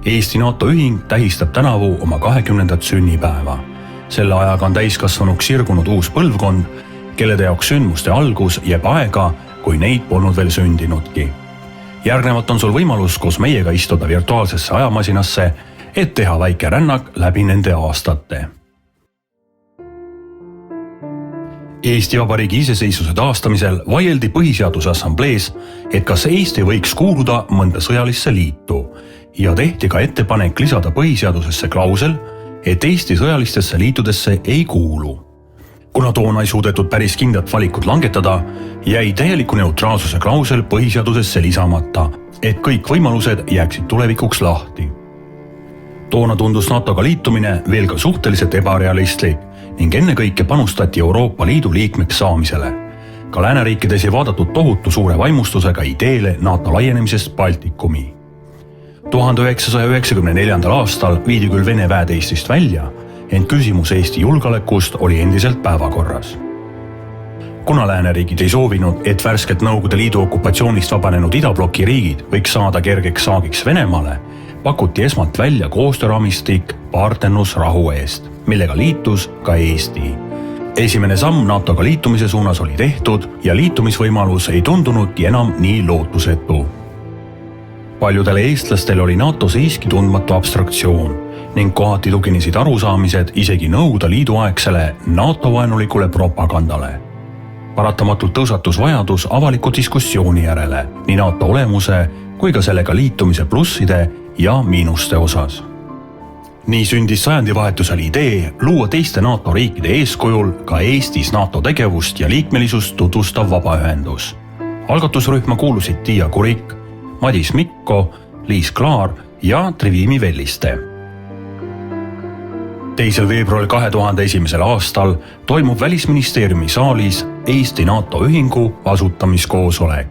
Eesti NATO ühing tähistab tänavu oma 20. sünnipäeva. Selle ajaga on täiskasvanuks sirgunud uus põlvkond, kellede jaoks sündmuste algus jääb aega, kui neid polnud veel sündinudki. Järgnevalt on sul võimalus koos meiega istuda virtuaalsesse ajamasinasse, et teha väike rännak läbi nende aastate. Eesti Vabariigi iseseisvuse taastamisel vaieldi Põhiseaduse Assamblees, et kas Eesti võiks kuuluda mõnda sõjalisse liitu ja tehti ka ettepanek lisada põhiseadusesse klausel, et Eesti sõjalistesse liitudesse ei kuulu. Kuna toona ei suudetud päris kindlat valikut langetada, jäi täieliku neutraalsuse klausel põhiseadusesse lisamata, et kõik võimalused jääksid tulevikuks lahti. Toona tundus NATOga liitumine veel ka suhteliselt ebarealistlik ning ennekõike panustati Euroopa Liidu liikmeks saamisele. Ka lääneriikides ei vaadatud tohutu suure vaimustusega ideele NATO laienemisest Baltikumi. 1994. aastal viidi küll Vene väed Eestist välja, ent küsimus Eesti julgeolekust oli endiselt päevakorras. Kuna lääneriigid ei soovinud, et värskelt Nõukogude Liidu okupatsioonist vabanenud idabloki riigid võiks saada kergeks saagiks Venemaale, pakuti esmalt välja koostööraamistik partnerlusrahu eest, millega liitus ka Eesti. Esimene samm NATOga liitumise suunas oli tehtud ja liitumisvõimalus ei tundunudki enam nii lootusetu. Paljudele eestlastele oli NATO siiski tundmatu abstraktsioon ning kohati tuginesid arusaamised isegi Nõukogude Liidu aegsele NATO-vaenulikule propagandale. Paratamatult tõusatus vajadus avaliku diskussiooni järele nii NATO olemuse kui ka sellega liitumise plusside ja miinuste osas. Nii sündis sajandivahetusel idee luua teiste NATO riikide eeskujul ka Eestis NATO tegevust ja liikmelisust tutvustav vabaühendus. Algatusrühma kuulusid Tiia Kurik, Madis Mikko, Liis Klaar ja Trivimi Velliste. 2. veebruaril 2001. aastal toimub Välisministeeriumi saalis Eesti NATO ühingu asutamiskoosolek.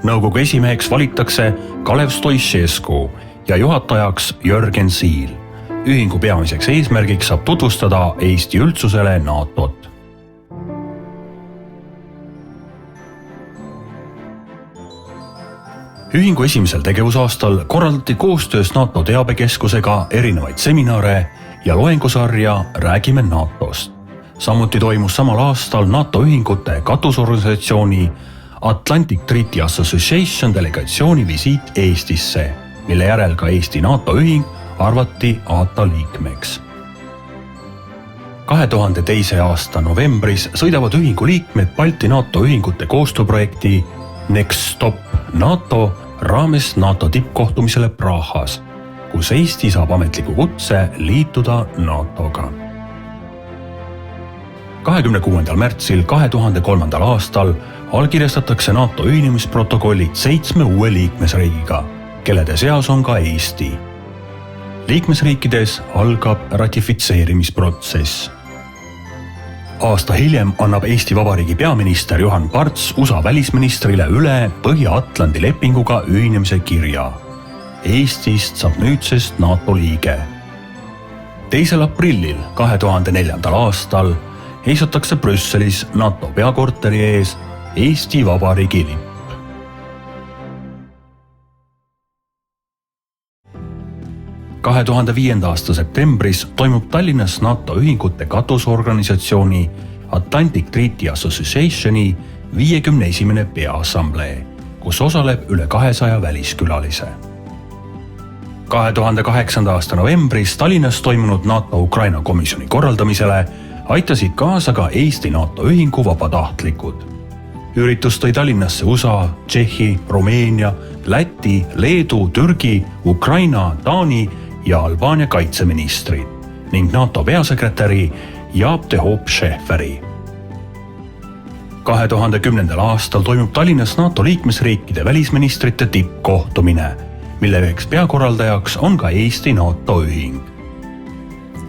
Nõukogu esimeheks valitakse Kalev Stoicescu ja juhatajaks Jörgen Siil. Ühingu peamiseks eesmärgiks saab tutvustada Eesti üldsusele NATOt. Ühingu esimesel tegevusaastal korraldati koostöös NATO teabekeskusega erinevaid seminare ja loengusarja Räägime NATOst. Samuti toimus samal aastal NATO ühingute katusorganisatsiooni Atlantic Treaty Association delegatsiooni visiit Eestisse, mille järel ka Eesti NATO ühing arvati ATA liikmeks. 2002. aasta novembris sõidavad ühingu liikmed Balti NATO ühingute koostööprojekti Next Stop NATO raames NATO tippkohtumisele Prahas, kus Eesti saab ametliku kutse liituda NATOga. 26. märtsil 2003. aastal allkirjastatakse NATO ühinemisprotokollid 7 uue liikmesriigiga, kellede seas on ka Eesti. Liikmesriikides algab ratifitseerimisprotsess. Aasta hiljem annab Eesti Vabariigi peaminister Juhan Parts USA välisministrile üle Põhja-Atlandi lepinguga ühinemise kirja. Eestist saab nüüdsest NATO liige. 2. aprillil 2004. aastal heisatakse Brüsselis NATO peakorteri ees Eesti Vabariigi lipp. 2005. aasta septembris toimub Tallinnas NATO ühingute katusorganisatsiooni Atlantic Treaty Associationi 51. peaassamblee, kus osaleb üle 200 väliskülalise. 2008. aasta novembris Tallinnas toimunud NATO Ukraina komisjoni korraldamisele aitasid kaasa ka Eesti NATO ühingu vabatahtlikud. Üritus tõi Tallinnasse USA, Tšehhi, Rumeenia, Läti, Leedu, Türgi, Ukraina, Taani ja Albaania kaitseministrid ning NATO peasekretäri Jaap de Hoop Schäferi. 2010. aastal toimub Tallinnas NATO liikmesriikide välisministrite tippkohtumine, mille üheks peakorraldajaks on ka Eesti NATO ühing.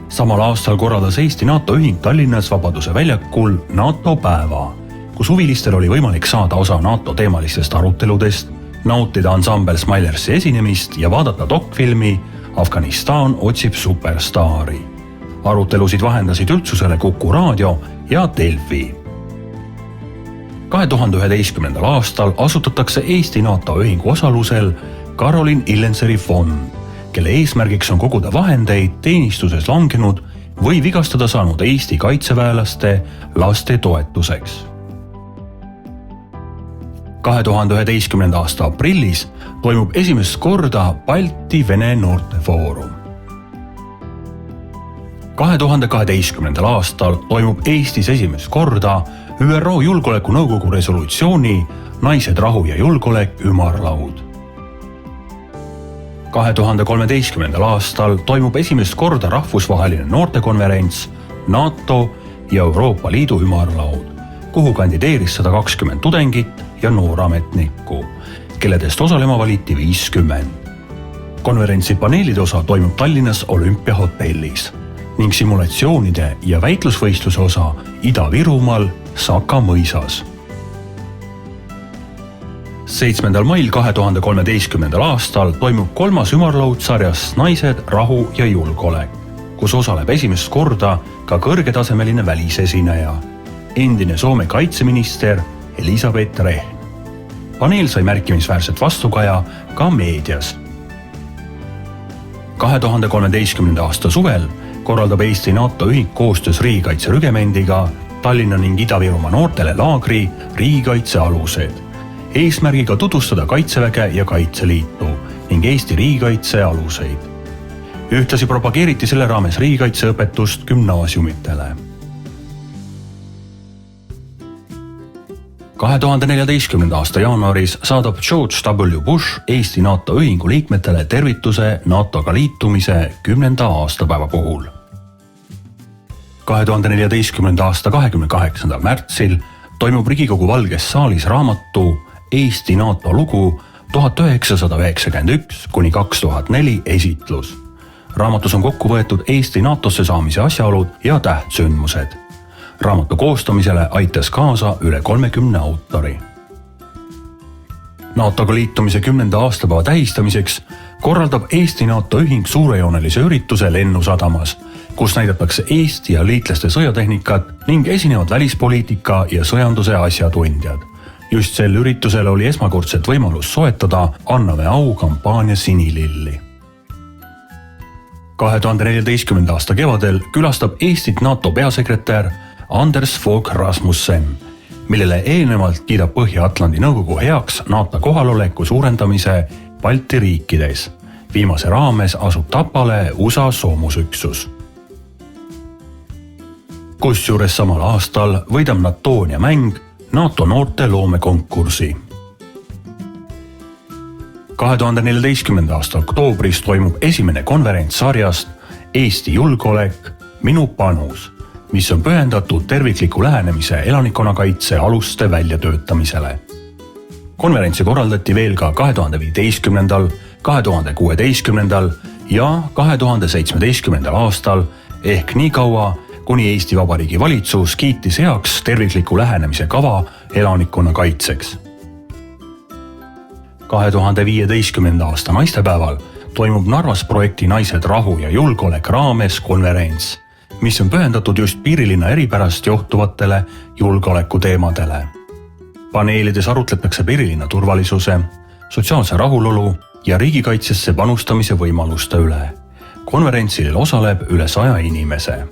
Samal aastal korraldas Eesti NATO ühing Tallinnas Vabaduse väljakul NATO päeva, kus huvilistel oli võimalik saada osa NATO teemalistest aruteludest, nautida ansambel Smilersi esinemist ja vaadata dokfilmi Afganistan otsib superstaari. Arutelusid vahendasid üldsusele Kuku raadio ja Delfi. 2011. aastal asutatakse Eesti NATO ühingu osalusel Karolin Illenseri fond kelle eesmärgiks on koguda vahendeid teenistuses langenud või vigastada saanud Eesti kaitseväelaste laste toetuseks. 2011. aasta aprillis toimub esimest korda Balti-Vene noortefoorum. 2012. aastal toimub Eestis esimest korda ÜRO Julgeolekunõukogu resolutsiooni Naised, rahu ja julgeolek ümarlaud. 2013. aastal toimub esimest korda rahvusvaheline noortekonverents NATO ja Euroopa Liidu ümarlaud, kuhu kandideeris 120 tudengit ja noorametnikku, kelledest osalema valiti 50. Konverentsi paneelide osa toimub Tallinnas Olümpiahotellis ning simulatsioonide ja väitlusvõistluse osa Ida-Virumaal Saka mõisas. 7. mail 2013. aastal toimub 3. ümarlaud sarjas Naised, rahu ja julgeolek, kus osaleb esimest korda ka kõrgetasemeline välisesineja, endine Soome kaitseminister Elisabeth Rehn. Paneel sai märkimisväärset vastukaja ka meedias. 2013. aasta suvel korraldab Eesti NATO ühing koostöös riigikaitserügemendiga Tallinna ning Ida-Virumaa noortele laagri riigikaitse alused, eesmärgiga tutvustada Kaitseväge ja Kaitseliitu ning Eesti riigikaitse aluseid. Ühtlasi propageeriti selle raames riigikaitseõpetust gümnaasiumitele. 2014. aasta jaanuaris saadab George W. Bush Eesti NATO ühingu liikmetele tervituse NATOga liitumise 10. aastapäeva puhul. 2014. aasta 28. märtsil toimub Riigikogu Valges saalis raamatu Eesti NATO lugu 1991–2004 esitlus. Raamatus on kokku võetud Eesti NATOsse saamise asjaolud ja tähtsündmused. Raamatu koostamisele aitas kaasa üle 30 autori. NATOga liitumise 10. aastapäeva tähistamiseks korraldab Eesti NATO ühing suurejoonelise ürituse Lennusadamas, kus näidatakse Eesti ja liitlaste sõjatehnikat ning esinevad välispoliitika ja sõjanduse asjatundjad. Just sel üritusel oli esmakordselt võimalus soetada Anname au kampaania Sinililli. 2014. aasta kevadel külastab Eestit NATO peasekretär Anders Fogh Rasmussen, millele eelnevalt kiidab Põhja-Atlandi nõukogu heaks NATO kohaloleku suurendamise Balti riikides. Viimase raames asub Tapale USA soomusüksus. Kusjuures samal aastal võidab Natonia mäng NATO noorte loomekonkursi. 2014. aasta oktoobris toimub esimene konverents sarjast Eesti julgeolek, minu panus, mis on pühendatud tervikliku lähenemise elanikkonnakaitse aluste väljatöötamisele. Konverentsi korraldati veel ka 2015., 2016. ja 2017. aastal ehk nii kaua, kuni Eesti Vabariigi valitsus kiitis heaks tervikliku lähenemise kava elanikkonna kaitseks. 2015. aasta naistepäeval toimub Narvas projekti Naised, rahu ja julgeolek raames konverents, mis on pühendatud just piirilinna eripärast johtuvatele julgeolekuteemadele. Paneelides arutletakse piirilinna turvalisuse, sotsiaalse rahulolu ja riigikaitsesse panustamise võimaluste üle. Konverentsil osaleb üle 100 inimese.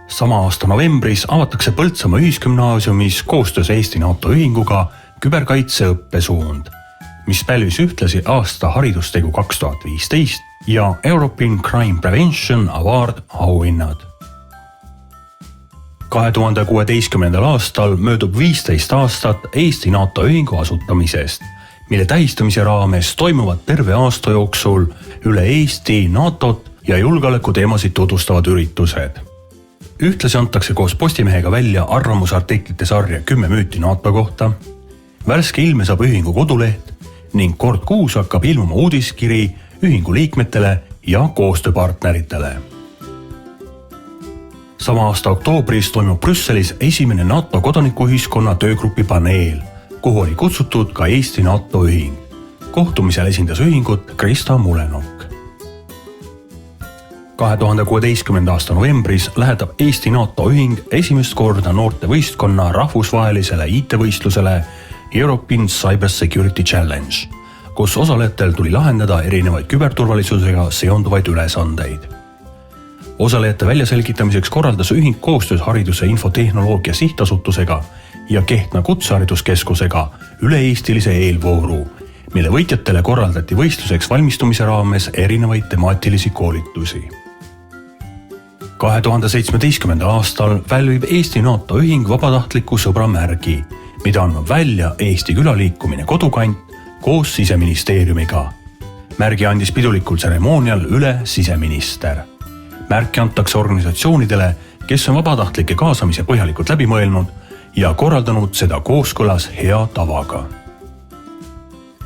Sama aasta novembris avatakse Põltsamaa ühisgümnaasiumis koostöös Eesti NATO ühinguga küberkaitse õppesuund, mis pälvis ühtlasi aasta haridustegu 2015 ja European Crime Prevention Award auhinnad. 2016. aastal möödub 15 aastat Eesti NATO ühingu asutamisest, mille tähistamise raames toimuvad terve aasta jooksul üle Eesti NATOt ja julgeolekuteemasid tutvustavad üritused. Ühtlasi antakse koos Postimehega välja arvamusartiklite sarja 10 müüti NATO kohta, värske ilme saab ühingu koduleht ning kord kuus hakkab ilmuma uudiskiri ühingu liikmetele ja koostööpartneritele. Sama aasta oktoobris toimub Brüsselis esimene NATO kodanikuühiskonna töögrupi paneel, kuhu oli kutsutud ka Eesti NATO ühing. Kohtumisel esindas ühingut Krista Mulenok. 2016. aasta novembris lähetab Eesti NATO ühing esimest korda noorte võistkonna rahvusvahelisele IT-võistlusele European Cybersecurity Challenge, kus osalejatel tuli lahendada erinevaid küberturvalisusega seonduvaid ülesandeid. Osalejate väljaselgitamiseks korraldas ühing koostöös Hariduse Infotehnoloogia Sihtasutusega ja Kehtna Kutsehariduskeskusega üle-eestilise eelvooru, mille võitjatele korraldati võistluseks valmistumise raames erinevaid temaatilisi koolitusi. 2017. aastal välvib Eesti NATO ühing vabatahtliku sõbra märgi, mida annab välja Eesti külaliikumine Kodukant koos Siseministeeriumiga. Märgi andis pidulikul tseremoonial üle siseminister. Märki antakse organisatsioonidele, kes on vabatahtlike kaasamise põhjalikult läbi mõelnud ja korraldanud seda kooskõlas hea tavaga.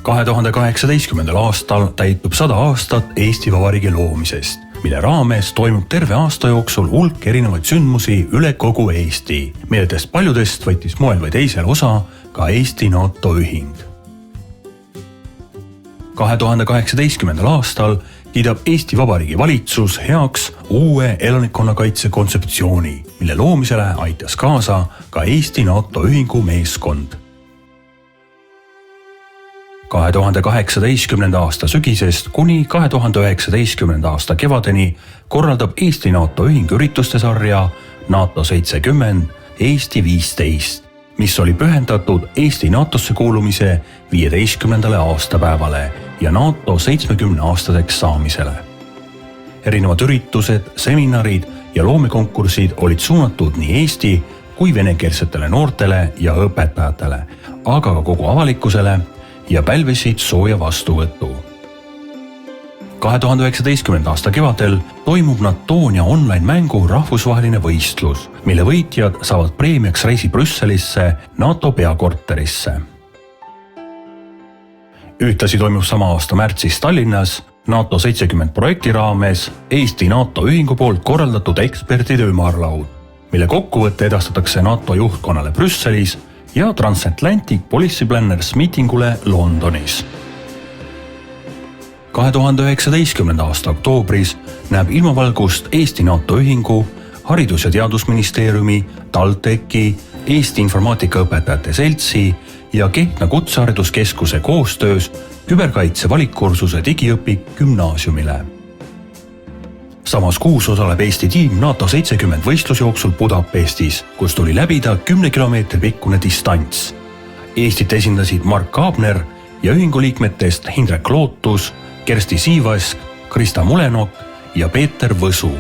2018. aastal täitub 100 aastat Eesti Vabariigi loomisest, mille raames toimub terve aasta jooksul hulk erinevaid sündmusi üle kogu Eesti, milledest paljudest võttis moel või teisel osa ka Eesti NATO ühing. 2018. aastal kiidab Eesti Vabariigi valitsus heaks uue elanikkonnakaitse kontseptsiooni, mille loomisele aitas kaasa ka Eesti NATO ühingu meeskond. 2018. aasta sügisest kuni 2019. aasta kevadeni korraldab Eesti NATO ühing ürituste sarja NATO 70 Eesti 15, mis oli pühendatud Eesti NATOsse kuulumise 15. aastapäevale ja NATO 70 aastaseks saamisele. Erinevad üritused, seminarid ja loomekonkursid olid suunatud nii eesti kui venekeelsetele noortele ja õpetajatele, aga ka kogu avalikkusele ja pälvisid sooja vastuvõttu. 2019. aasta kevadel toimub Natonia online-mängu rahvusvaheline võistlus, mille võitjad saavad preemiaks reisi Brüsselisse NATO peakorterisse. Ühtlasi toimub sama aasta märtsis Tallinnas NATO 70 projekti raames Eesti NATO ühingu poolt korraldatud ekspertide ümarlaud, mille kokkuvõtte edastatakse NATO juhtkonnale Brüsselis ja Transatlantic Policy Planners miitingule Londonis. 2019. aasta oktoobris näeb ilmavalgust Eesti NATO ühingu, Haridus- ja Teadusministeeriumi, TalTechi, Eesti Informaatikaõpetajate Seltsi ja Kehtna Kutsehariduskeskuse koostöös küberkaitse valikkursuse digiõpik gümnaasiumile. Samas kuus osaleb Eesti tiim NATO 70 võistlusjooksul Budapestis, kus tuli läbida 10 kilomeetri pikkune distants. Eestit esindasid Mark Kaabner ja ühingu liikmetest Hindrek Lootus, Kersti Siivask, Krista Mulenok ja Peeter Võsu.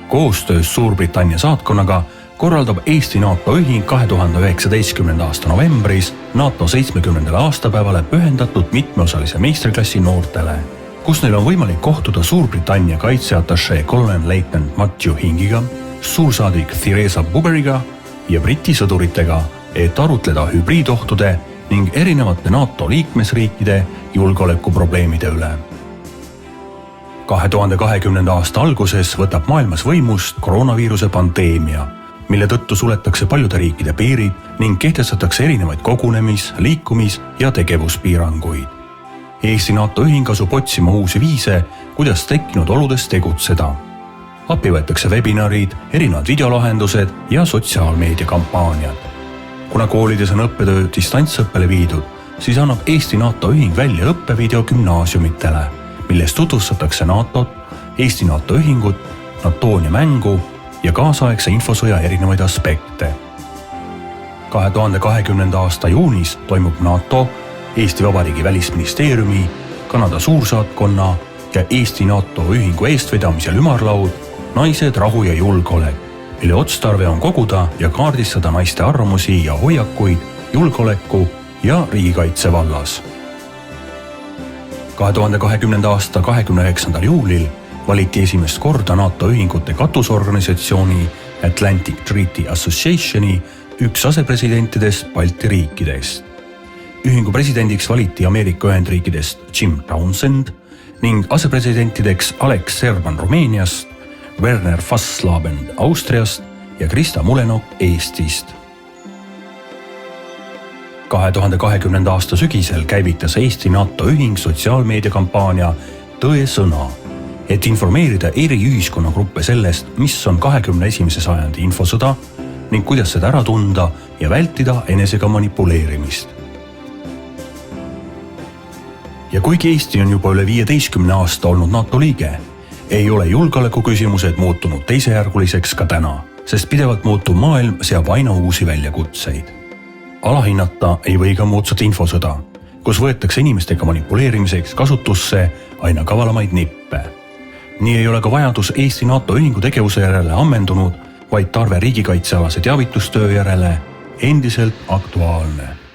Koostöös Suurbritannia saatkonnaga korraldab Eesti NATO ühing 2019. aasta novembris NATO 70. aastapäevale pühendatud mitmeosalise meistriklassi noortele, kus neil on võimalik kohtuda Suurbritannia kaitseatašee kolonel-leitnant Matthew Hingiga, suursaadik Theresa Buberiga ja Briti sõduritega, et arutleda hübriidohtude ning erinevate NATO liikmesriikide julgeolekuprobleemide üle. 2020. aasta alguses võtab maailmas võimust koroonaviiruse pandeemia, mille tõttu suletakse paljude riikide piirid ning kehtestatakse erinevaid kogunemis-, liikumis- ja tegevuspiiranguid. Eesti NATO ühing asub otsima uusi viise, kuidas tekkinud oludes tegutseda. Appi võetakse webinarid, erinevad videolahendused ja sotsiaalmeediakampaaniad. Kuna koolides on õppetöö distantsõppele viidud, siis annab Eesti NATO ühing välja õppevideo gümnaasiumitele, milles tutvustatakse NATOt, Eesti NATO ühingut, Natonia mängu ja kaasaegse infosõja erinevaid aspekte. 2020. aasta juunis toimub NATO, Eesti Vabariigi Välisministeeriumi, Kanada suursaatkonna ja Eesti NATO ühingu eestvedamisel ümarlaud Naised, rahu ja julgeolek, mille otstarve on koguda ja kaardistada naiste arvamusi ja hoiakuid julgeoleku ja riigikaitse vallas. 2020. aasta 29. juulil valiti esimest korda NATO ühingute katusorganisatsiooni Atlantic Treaty Associationi üks asepresidentidest Balti riikidest. Ühingu presidendiks valiti Ameerika Ühendriikidest Jim Townsend ning asepresidentideks Alex Servan Rumeeniast, Werner Fasslabend Austriast ja Krista Mulenok Eestist. 2020. aasta sügisel käivitas Eesti NATO ühing sotsiaalmeediakampaania Tõe sõna, et informeerida eri ühiskonnagruppe sellest, mis on 21. sajandi infosõda ning kuidas seda ära tunda ja vältida enesega manipuleerimist. ja kuigi Eesti on juba üle 15 aasta olnud NATO liige, ei ole julgeolekuküsimused muutunud teisejärguliseks ka täna, sest pidevalt muutuv maailm seab aina uusi väljakutseid. Alahinnata ei või ka moodsat infosõda, kus võetakse inimestega manipuleerimiseks kasutusse aina kavalamaid nippe. Nii ei ole ka vajadus Eesti NATO ühingu tegevuse järele ammendunud, vaid tarve riigikaitsealase teavitustöö järele endiselt aktuaalne.